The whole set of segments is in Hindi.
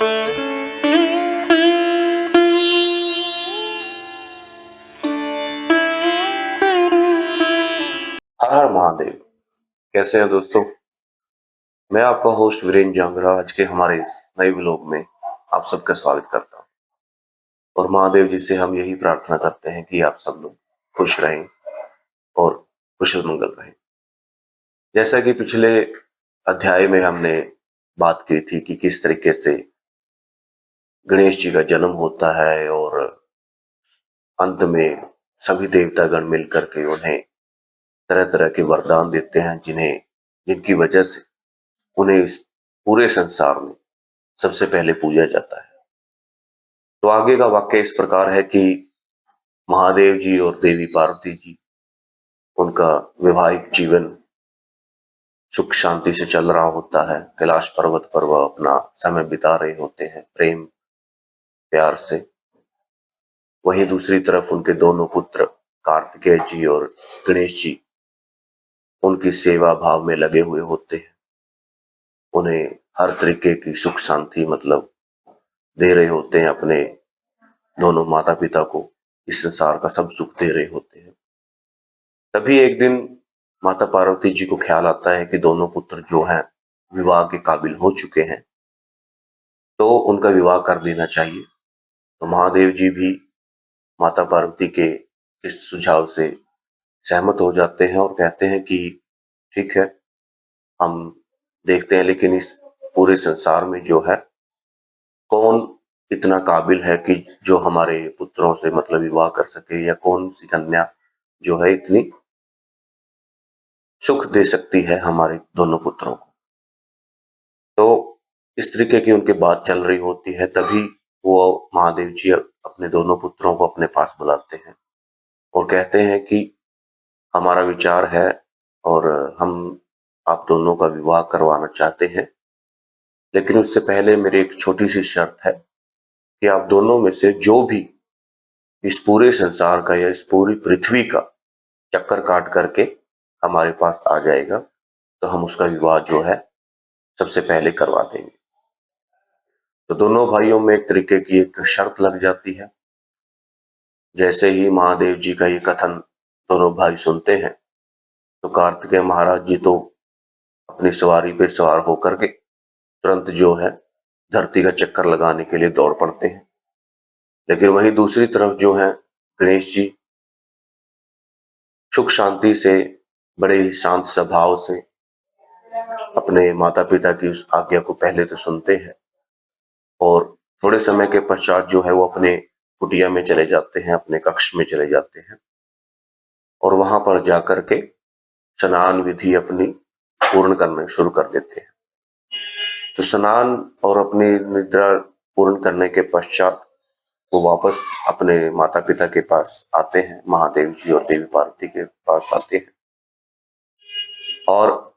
हर हर महादेव। कैसे हैं दोस्तों? मैं आपका होस्ट वीरेंद्र जांगड़ा आज के हमारे इस नए व्लॉग में आप सबका स्वागत करता हूं और महादेव जी से हम यही प्रार्थना करते हैं कि आप सब लोग खुश रहें और कुशल मंगल रहें। जैसा कि पिछले अध्याय में हमने बात की थी कि किस तरीके से गणेश जी का जन्म होता है और अंत में सभी देवतागण मिलकर के उन्हें तरह तरह के वरदान देते हैं जिनकी वजह से उन्हें इस पूरे संसार में सबसे पहले पूजा जाता है। तो आगे का वाक्य इस प्रकार है कि महादेव जी और देवी पार्वती जी, उनका वैवाहिक जीवन सुख शांति से चल रहा होता है। कैलाश पर्वत पर वह अपना समय बिता रहे होते हैं प्रेम प्यार से। वहीं दूसरी तरफ उनके दोनों पुत्र कार्तिकेय जी और गणेश जी उनकी सेवा भाव में लगे हुए होते हैं। उन्हें हर तरीके की सुख शांति मतलब दे रहे होते हैं, अपने दोनों माता पिता को इस संसार का सब सुख दे रहे होते हैं। तभी एक दिन माता पार्वती जी को ख्याल आता है कि दोनों पुत्र जो हैं विवाह के काबिल हो चुके हैं, तो उनका विवाह कर देना चाहिए। तो महादेव जी भी माता पार्वती के इस सुझाव से सहमत हो जाते हैं और कहते हैं कि ठीक है, हम देखते हैं, लेकिन इस पूरे संसार में जो है कौन इतना काबिल है कि जो हमारे पुत्रों से मतलब विवाह कर सके, या कौन सी कन्या जो है इतनी सुख दे सकती है हमारे दोनों पुत्रों को। तो इस तरीके की उनकी बात चल रही होती है। तभी वो महादेव जी अपने दोनों पुत्रों को अपने पास बुलाते हैं और कहते हैं कि हमारा विचार है और हम आप दोनों का विवाह करवाना चाहते हैं, लेकिन उससे पहले मेरी एक छोटी सी शर्त है कि आप दोनों में से जो भी इस पूरे संसार का या इस पूरी पृथ्वी का चक्कर काट करके हमारे पास आ जाएगा, तो हम उसका विवाह जो है सबसे पहले करवा देंगे। तो दोनों भाइयों में एक तरीके की एक शर्त लग जाती है। जैसे ही महादेव जी का ये कथन दोनों भाई सुनते हैं, तो कार्तिकेय महाराज जी तो अपनी सवारी पे सवार होकर के तुरंत जो है धरती का चक्कर लगाने के लिए दौड़ पड़ते हैं। लेकिन वहीं दूसरी तरफ जो है गणेश जी सुख शांति से, बड़े ही शांत स्वभाव से अपने माता पिता की उस आज्ञा को पहले तो सुनते हैं और थोड़े समय के पश्चात जो है वो अपने कुटिया में चले जाते हैं, अपने कक्ष में चले जाते हैं और वहां पर जाकर के स्नान विधि अपनी पूर्ण करना शुरू कर देते हैं। तो स्नान और अपनी निद्रा पूर्ण करने के पश्चात वो वापस अपने माता पिता के पास आते हैं, महादेव जी और देवी पार्वती के पास आते हैं और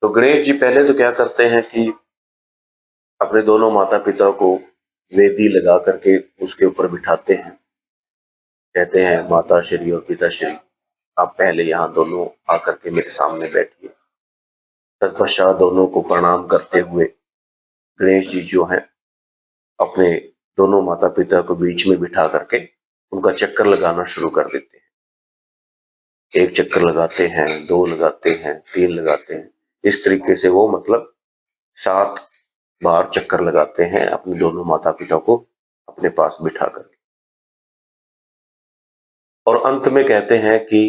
तो गणेश जी पहले तो क्या करते हैं कि अपने दोनों माता पिता को वेदी लगा करके उसके ऊपर बिठाते हैं। कहते हैं माता श्री और पिता श्री, आप पहले यहाँ दोनों आकर के मेरे सामने बैठिए। तत्पश्चात दोनों को प्रणाम करते हुए गणेश जी जो है अपने दोनों माता पिता को बीच में बिठा करके उनका चक्कर लगाना शुरू कर देते हैं। एक चक्कर लगाते हैं, दो लगाते हैं, तीन लगाते हैं। इस तरीके से वो मतलब 7 बार चक्कर लगाते हैं अपने दोनों माता पिता को अपने पास बिठा करके और अंत में कहते हैं कि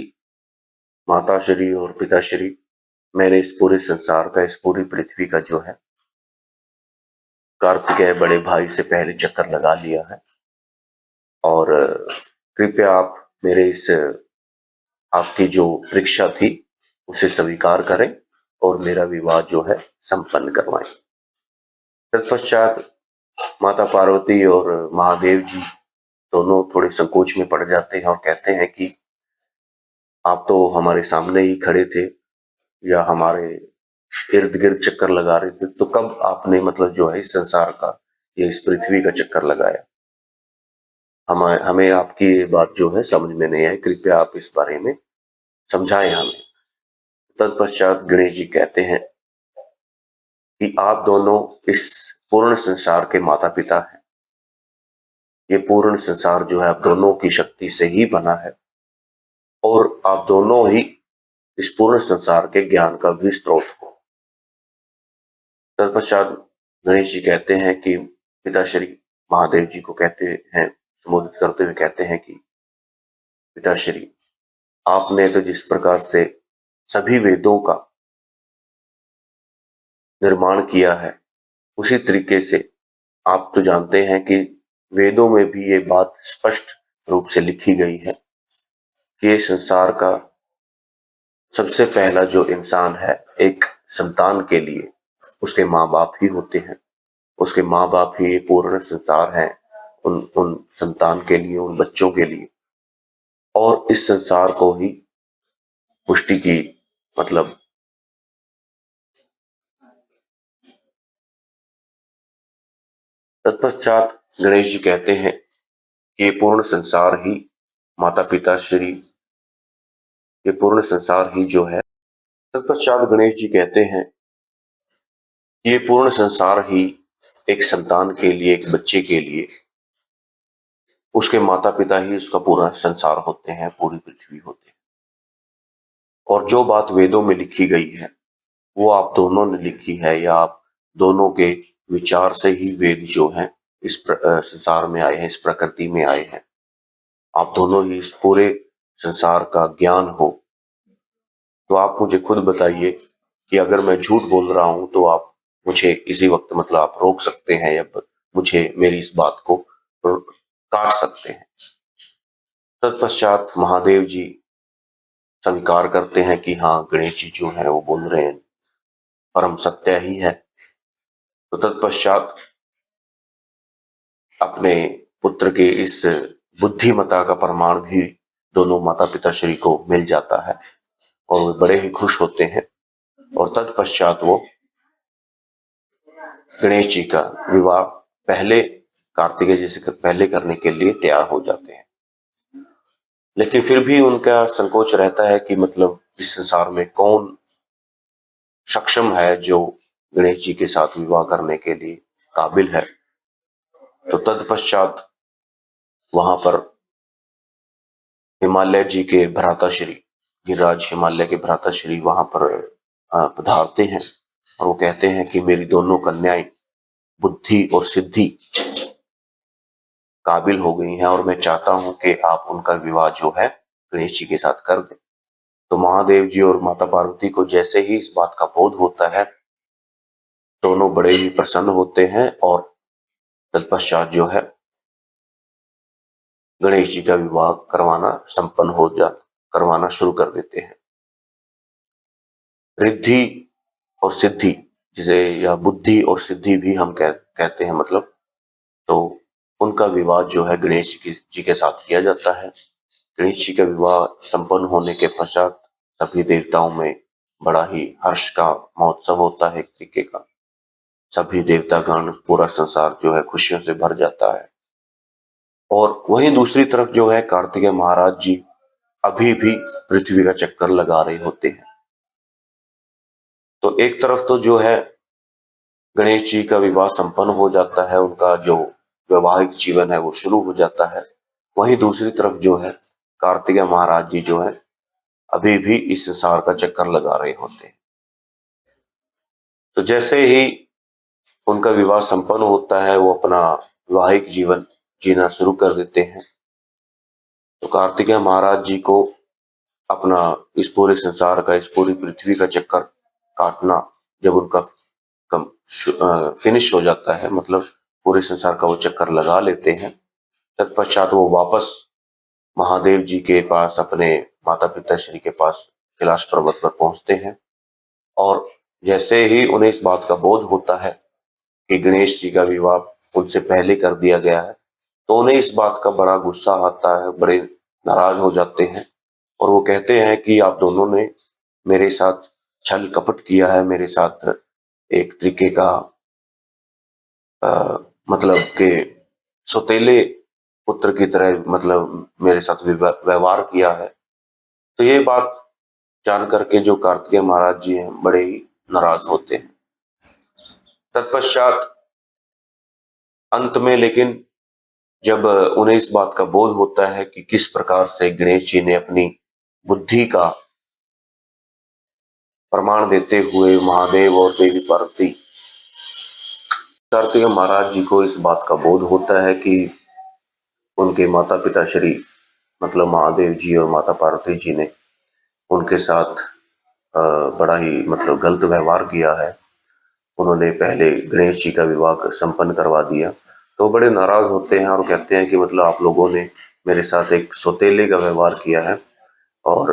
माता श्री और पिता श्री, मैंने इस पूरे संसार का, इस पूरी पृथ्वी का जो है कार्तिकेय बड़े भाई से पहले चक्कर लगा लिया है और कृपया आप मेरे इस आपकी जो परीक्षा थी उसे स्वीकार करें और मेरा विवाह जो है संपन्न करवाएं। तत्पश्चात माता पार्वती और महादेव जी दोनों थोड़े संकोच में पड़ जाते हैं और कहते हैं कि आप तो हमारे सामने ही खड़े थे या हमारे इर्द गिर्द चक्कर लगा रहे थे, तो कब आपने मतलब जो है इस संसार का या इस पृथ्वी का चक्कर लगाया? हमें आपकी ये बात जो है समझ में नहीं आई, कृपया आप इस बारे में समझाएं हमें। तत्पश्चात गणेश जी कहते हैं कि आप दोनों इस पूर्ण संसार के माता पिता हैं। ये पूर्ण संसार जो है आप दोनों की शक्ति से ही बना है और आप दोनों ही इस पूर्ण संसार के ज्ञान का भी स्रोत हो। तत्पश्चात गणेश जी कहते हैं कि पिताश्री महादेव जी को कहते हैं, संबोधित करते हुए कहते हैं कि पिताश्री, आपने तो जिस प्रकार से सभी वेदों का निर्माण किया है, उसी तरीके से आप तो जानते हैं कि वेदों में भी ये बात स्पष्ट रूप से लिखी गई है कि ये संसार का सबसे पहला जो इंसान है, एक संतान के लिए उसके माँ बाप ही होते हैं। उसके माँ बाप ही पूर्ण संसार है उन उन संतान के लिए, उन बच्चों के लिए। और इस संसार को ही पुष्टि की मतलब तत्पश्चात गणेश जी कहते हैं कि ये पूर्ण संसार ही माता पिता श्री, ये पूर्ण संसार ही जो है। तत्पश्चात गणेश जी कहते हैं कि ये पूर्ण संसार ही एक संतान के लिए, एक बच्चे के लिए, उसके माता पिता ही उसका पूरा संसार होते हैं, पूरी पृथ्वी होती है। और जो बात वेदों में लिखी गई है वो आप दोनों ने लिखी है, या आप दोनों के विचार से ही वेद जो हैं इस संसार में आए हैं, इस प्रकृति में आए हैं। आप दोनों ही इस पूरे संसार का ज्ञान हो। तो आप मुझे खुद बताइए कि अगर मैं झूठ बोल रहा हूं तो आप मुझे इसी वक्त मतलब आप रोक सकते हैं, या मुझे मेरी इस बात को काट सकते हैं। तत्पश्चात महादेव जी स्वीकार करते हैं कि हाँ, गणेश जी जो है वो बोल रहे हैं परम सत्य ही है। तो तत्पश्चात अपने पुत्र के इस बुद्धिमता का प्रमाण भी दोनों माता पिता श्री को मिल जाता है और वे बड़े ही खुश होते हैं। और तत्पश्चात वो गणेश जी का विवाह पहले कार्तिकेय जी से पहले करने के लिए तैयार हो जाते हैं। लेकिन फिर भी उनका संकोच रहता है कि मतलब इस संसार में कौन सक्षम है जो गणेश जी के साथ विवाह करने के लिए काबिल है। तो तत्पश्चात वहां पर हिमालय जी के भ्राताश्री, गिरिराज हिमालय के भ्राताश्री वहां पर पधारते हैं और वो कहते हैं कि मेरी दोनों कन्याएं बुद्धि और सिद्धि काबिल हो गई हैं और मैं चाहता हूं कि आप उनका विवाह जो है गणेश जी के साथ कर दें। तो महादेव जी और माता पार्वती को जैसे ही इस बात का बोध होता है, दोनों बड़े ही प्रसन्न होते हैं और तत्पश्चात जो है गणेश जी का विवाह करवाना शुरू कर देते हैं। रिद्धि और सिद्धि, जिसे या बुद्धि और सिद्धि भी हम कहते हैं मतलब, तो उनका विवाह जो है गणेश जी के साथ किया जाता है। गणेश जी का विवाह संपन्न होने के पश्चात सभी देवताओं में बड़ा ही हर्ष का महोत्सव होता है, एक तरीके का। सभी देवतागण, पूरा संसार जो है खुशियों से भर जाता है। और वहीं दूसरी तरफ जो है कार्तिकेय महाराज जी अभी भी पृथ्वी का चक्कर लगा रहे होते हैं। तो एक तरफ तो जो है गणेश जी का विवाह संपन्न हो जाता है, उनका जो वैवाहिक जीवन है वो शुरू हो जाता है। वहीं दूसरी तरफ जो है कार्तिकेय महाराज जी जो है अभी भी इस संसार का चक्कर लगा रहे होते हैं। तो जैसे ही उनका विवाह संपन्न होता है, वो अपना वैवाहिक जीवन जीना शुरू कर देते हैं। तो कार्तिकेय महाराज जी को अपना इस पूरे संसार का, इस पूरी पृथ्वी का चक्कर काटना जब उनका फिनिश हो जाता है, मतलब पूरे संसार का वो चक्कर लगा लेते हैं, तत्पश्चात वो वापस महादेव जी के पास, अपने माता पिता श्री के पास कैलाश पर्वत पर पहुंचते हैं। और जैसे ही उन्हें इस बात का बोध होता है कि गणेश जी का विवाह उनसे पहले कर दिया गया है, तो उन्हें इस बात का बड़ा गुस्सा आता है, बड़े नाराज हो जाते हैं और वो कहते हैं कि आप दोनों ने मेरे साथ छल कपट किया है, मेरे साथ एक तरीके का मतलब के सौतेले पुत्र की तरह मतलब मेरे साथ व्यवहार किया है। तो ये बात जान करके जो कार्तिकेय महाराज जी हैं बड़े ही नाराज होते हैं। तत्पश्चात अंत में लेकिन जब उन्हें इस बात का बोध होता है कि किस प्रकार से गणेश जी ने अपनी बुद्धि का प्रमाण देते हुए महादेव और देवी पार्वती कार्तिक महाराज जी को इस बात का बोध होता है कि उनके माता पिता श्री मतलब महादेव जी और माता पार्वती जी ने उनके साथ बड़ा ही मतलब गलत व्यवहार किया है। उन्होंने पहले गणेश जी का विवाह संपन्न करवा दिया, तो बड़े नाराज होते हैं और कहते हैं कि मतलब आप लोगों ने मेरे साथ एक सौतेले का व्यवहार किया है। और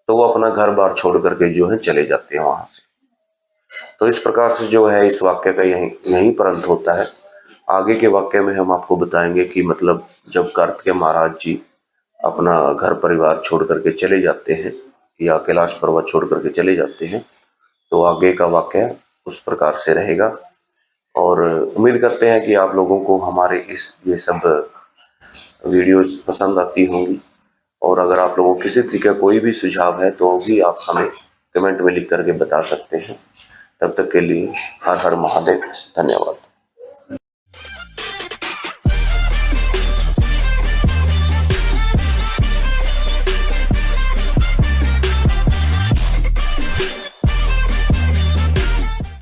तो वो अपना घर बार छोड़ करके जो है चले जाते हैं वहां से। तो इस प्रकार से जो है इस वाक्य का यहीं पर अंत होता है। आगे के वाक्य में हम आपको बताएंगे कि मतलब जब कार्तिकेय महाराज जी अपना घर परिवार छोड़ करके चले जाते हैं या कैलाश पर्वत छोड़ करके चले जाते हैं, तो आगे का वाक्य उस प्रकार से रहेगा। और उम्मीद करते हैं कि आप लोगों को हमारे ये सब वीडियोस पसंद आती होंगी। और अगर आप लोगों को किसी तरीके का कोई भी सुझाव है तो भी आप हमें कमेंट में लिख करके बता सकते हैं। तब तक के लिए हर हर महादेव, धन्यवाद।